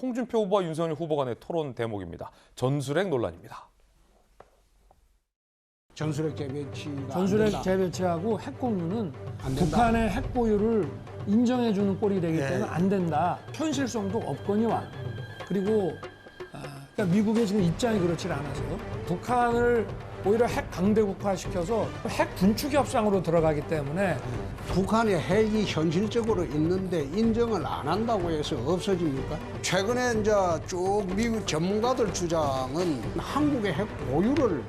홍준표 후보와 윤석열 후보 간의 토론 대목입니다. 전술핵 논란입니다. 전술핵 재배치가 전술핵 재배치하고 핵 공유는 안 된다. 북한의 핵 보유를 인정해주는 꼴이 되기 때문에 안 된다. 현실성도 없거니와 그리고 그러니까 미국의 지금 입장이 그렇지 않아서 북한을 오히려 핵 강대국화시켜서 핵 군축 협상으로 들어가기 때문에 북한의 핵이 현실적으로 있는데 인정을 안 한다고 해서 없어집니까? 최근에 이제 쭉 미국 전문가들 주장은 한국의 핵 보유를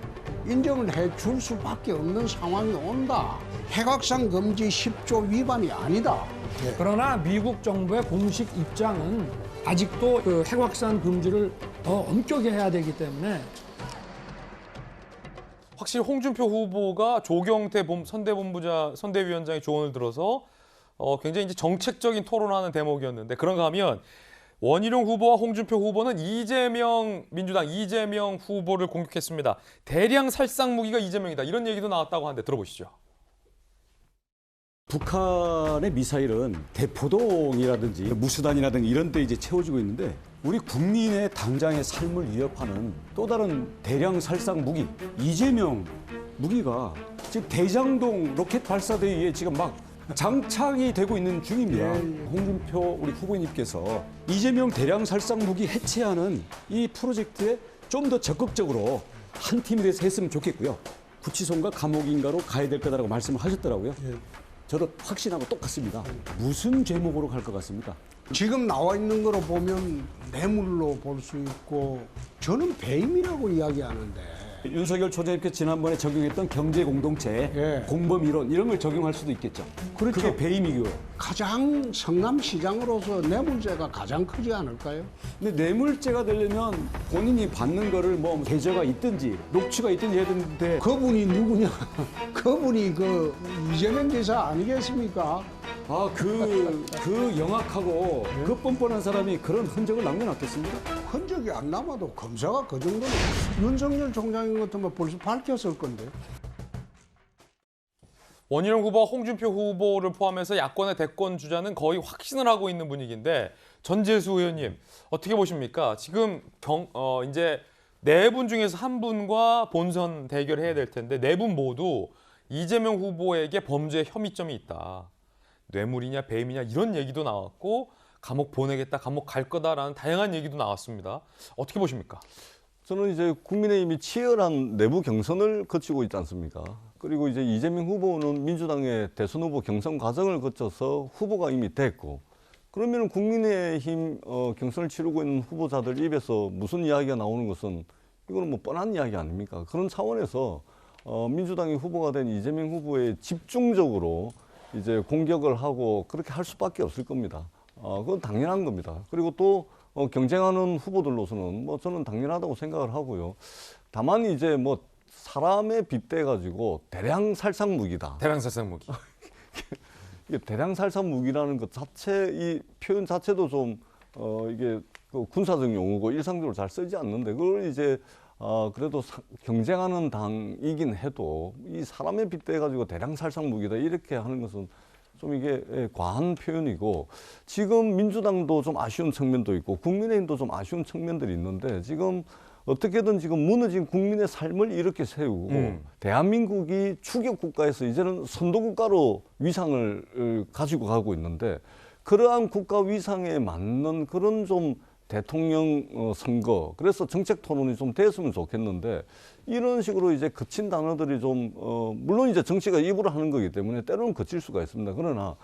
인정을 해줄 수밖에 없는 상황이 온다. 핵확산 금지 10조 위반이 아니다. 그러나 미국 정부의 공식 입장은 아직도 그 핵 확산 금지를 더 엄격히 해야 되기 때문에 확실히 홍준표 후보가 조경태 선대위원장의 조언을 들어서 굉장히 이제 정책적인 토론하는 대목이었는데 그런가 하면 원희룡 후보와 홍준표 후보는 민주당 이재명 후보를 공격했습니다. 대량 살상 무기가 이재명이다. 이런 얘기도 나왔다고 하는데 들어보시죠. 북한의 미사일은 대포동이라든지 무수단이라든지 이런 데 이제 채워지고 있는데 우리 국민의 당장의 삶을 위협하는 또 다른 대량 살상 무기 이재명 무기가 지금 대장동 로켓 발사대에 지금 막 장착이 되고 있는 중입니다. 홍준표 우리 후보님께서 이재명 대량 살상 무기 해체하는 이 프로젝트에 좀 더 적극적으로 한 팀이 돼서 했으면 좋겠고요. 구치소인가 감옥인가로 가야 될 거다라고 말씀을 하셨더라고요. 저도 확신하고 똑같습니다. 무슨 제목으로 갈 것 같습니까? 지금 나와 있는 거로 보면 뇌물로 볼 수 있고 저는 배임이라고 이야기하는데 윤석열 총장님께서 지난번에 적용했던 경제공동체, 공범이론 이런 걸 적용할 수도 있겠죠. 그렇죠. 그게 배임이고요. 가장 성남시장으로서 뇌물죄가 가장 크지 않을까요? 근데 뇌물죄가 되려면 본인이 받는 거를 뭐 계좌가 있든지 녹취가 있든지 해야 되는데 그분이 누구냐? 그분이 그 이재명 지사 아니겠습니까? 그 영악하고 그 뻔뻔한 사람이 그런 흔적을 남겨놨겠습니까? 흔적이 안 남아도 검사가 그 정도는 윤석열 총장인 것 같으면 벌써 밝혔을 건데. 원희룡 후보와 홍준표 후보를 포함해서 야권의 대권 주자는 거의 확신을 하고 있는 분위기인데 전재수 의원님 어떻게 보십니까? 지금 이제 네 분 중에서 한 분과 본선 대결해야 될 텐데 네 분 모두 이재명 후보에게 범죄 혐의점이 있다. 뇌물이냐 배임이냐 이런 얘기도 나왔고 감옥 보내겠다, 감옥 갈 거다라는 다양한 얘기도 나왔습니다. 어떻게 보십니까? 저는 이제 국민의힘이 치열한 내부 경선을 거치고 있지 않습니까? 그리고 이제 이재명 후보는 민주당의 대선 후보 경선 과정을 거쳐서 후보가 이미 됐고, 그러면 국민의힘 경선을 치르고 있는 후보자들 입에서 무슨 이야기가 나오는 것은 이거는 뭐 뻔한 이야기 아닙니까? 그런 차원에서 민주당이 후보가 된 이재명 후보에 집중적으로 이제 공격을 하고 그렇게 할 수밖에 없을 겁니다. 그건 당연한 겁니다. 그리고 또 경쟁하는 후보들로서는 뭐 저는 당연하다고 생각을 하고요. 다만 이제 뭐 사람에 빗대 가지고 대량 살상 무기다. 대량 살상 무기. 이게 대량 살상 무기라는 것 자체 이 표현 자체도 좀 이게 그 군사적 용어고 일상적으로 잘 쓰지 않는데 그걸 이제 그래도 경쟁하는 당이긴 해도 이 사람에 빗대 가지고 대량 살상 무기다 이렇게 하는 것은 좀 이게 과한 표현이고 지금 민주당도 좀 아쉬운 측면도 있고 국민의힘도 좀 아쉬운 측면들이 있는데 지금 어떻게든 지금 무너진 국민의 삶을 이렇게 세우고 대한민국이 추격 국가에서 이제는 선도 국가로 위상을 가지고 가고 있는데 그러한 국가 위상에 맞는 그런 좀 대통령 선거 그래서 정책 토론이 좀 됐으면 좋겠는데 이런 식으로 이제 거친 단어들이 좀 물론 이제 정치가 입으로 하는 거기 때문에 때로는 거칠 수가 있습니다. 그러나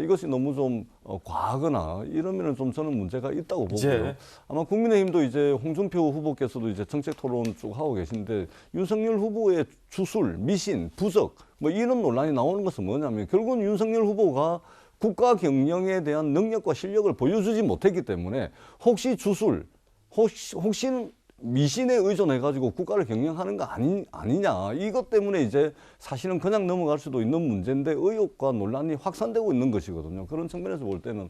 이것이 너무 좀 과하거나 이러면은 좀 저는 문제가 있다고 보고요. 아마 국민의힘도 이제 홍준표 후보께서도 이제 정책 토론 쭉 하고 계신데 윤석열 후보의 주술, 미신, 부적 뭐 이런 논란이 나오는 것은 뭐냐면 결국은 윤석열 후보가 국가 경영에 대한 능력과 실력을 보여주지 못했기 때문에 혹시 주술, 혹시 미신에 의존해가지고 국가를 경영하는 거 아니냐. 이것 때문에 이제 사실은 그냥 넘어갈 수도 있는 문제인데 의혹과 논란이 확산되고 있는 것이거든요. 그런 측면에서 볼 때는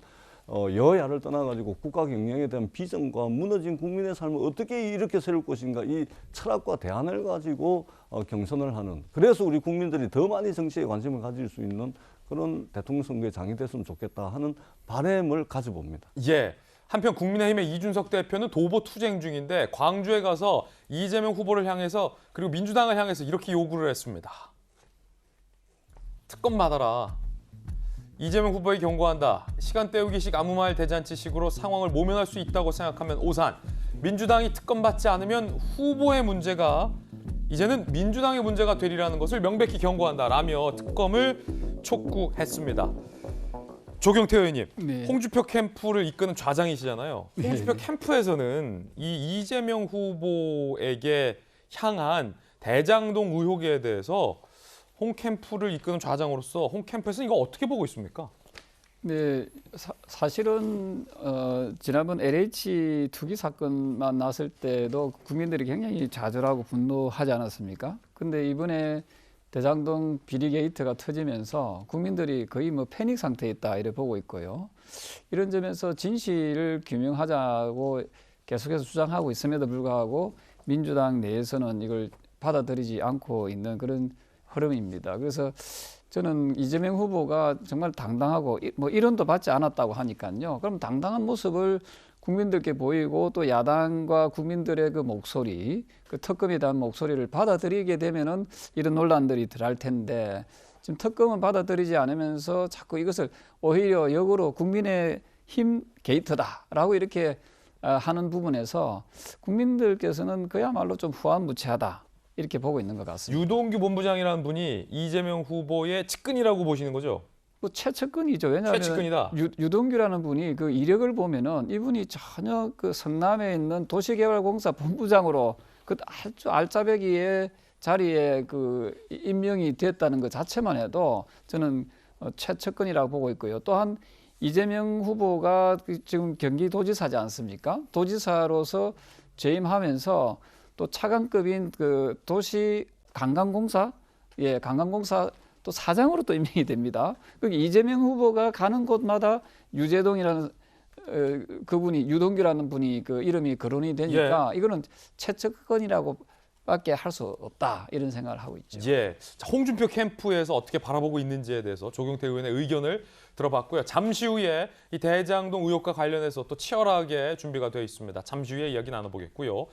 여야를 떠나가지고 국가 경영에 대한 비전과 무너진 국민의 삶을 어떻게 이렇게 세울 것인가 이 철학과 대안을 가지고 경선을 하는 그래서 우리 국민들이 더 많이 정치에 관심을 가질 수 있는 그런 대통령 선거에 장이 됐으면 좋겠다 하는 바람을 가져봅니다. 예. 한편 국민의힘의 이준석 대표는 도보 투쟁 중인데 광주에 가서 이재명 후보를 향해서 그리고 민주당을 향해서 이렇게 요구를 했습니다. 특검 받아라. 이재명 후보에 경고한다. 시간 때우기식 아무 말 대잔치식으로 상황을 모면할 수 있다고 생각하면 오산. 민주당이 특검 받지 않으면 후보의 문제가 이제는 민주당의 문제가 되리라는 것을 명백히 경고한다라며 특검을 촉구했습니다. 조경태 의원님, 네. 홍준표 캠프를 이끄는 좌장이시잖아요. 홍준표 캠프에서는 이 이재명 후보에게 향한 대장동 의혹에 대해서 홍 캠프를 이끄는 좌장으로서 홍 캠프에서는 이거 어떻게 보고 있습니까? 네, 사실은 지난번 LH 투기 사건만 났을 때도 국민들이 굉장히 좌절하고 분노하지 않았습니까? 근데 이번에 대장동 비리 게이트가 터지면서 국민들이 거의 뭐 패닉 상태에 있다 이래 보고 있고요. 이런 점에서 진실을 규명하자고 계속해서 주장하고 있음에도 불구하고 민주당 내에서는 이걸 받아들이지 않고 있는 그런 흐름입니다. 그래서 저는 이재명 후보가 정말 당당하고 뭐 이론도 받지 않았다고 하니까요. 그럼 당당한 모습을 국민들께 보이고 또 야당과 국민들의 그 목소리, 그 특검에 대한 목소리를 받아들이게 되면은 이런 논란들이 덜할 텐데 지금 특검은 받아들이지 않으면서 자꾸 이것을 오히려 역으로 국민의 힘 게이트다라고 이렇게 하는 부분에서 국민들께서는 그야말로 좀 후한무치하다. 이렇게 보고 있는 것 같습니다. 유동규 본부장이라는 분이 이재명 후보의 측근이라고 보시는 거죠? 뭐 최측근이죠. 왜냐하면 최측근이다. 유동규라는 분이 그 이력을 보면은 이분이 전혀 그 성남에 있는 도시개발공사 본부장으로 그 아주 알짜배기의 자리에 그 임명이 됐다는 것 자체만 해도 저는 최측근이라고 보고 있고요. 또한 이재명 후보가 지금 경기도지사지 않습니까? 도지사로서 재임하면서 또 차관급인 그 도시 관광공사, 관광공사 또 사장으로 또 임명이 됩니다. 그 이재명 후보가 가는 곳마다 유재동이라는 그분이 유동규라는 분이 그 이름이 거론이 되니까 이거는 최측근이라고밖에 할 수 없다 이런 생각을 하고 있죠. 예. 자, 홍준표 캠프에서 어떻게 바라보고 있는지에 대해서 조경태 의원의 의견을 들어봤고요. 잠시 후에 이 대장동 의혹과 관련해서 또 치열하게 준비가 되어 있습니다. 잠시 후에 이야기 나눠보겠고요.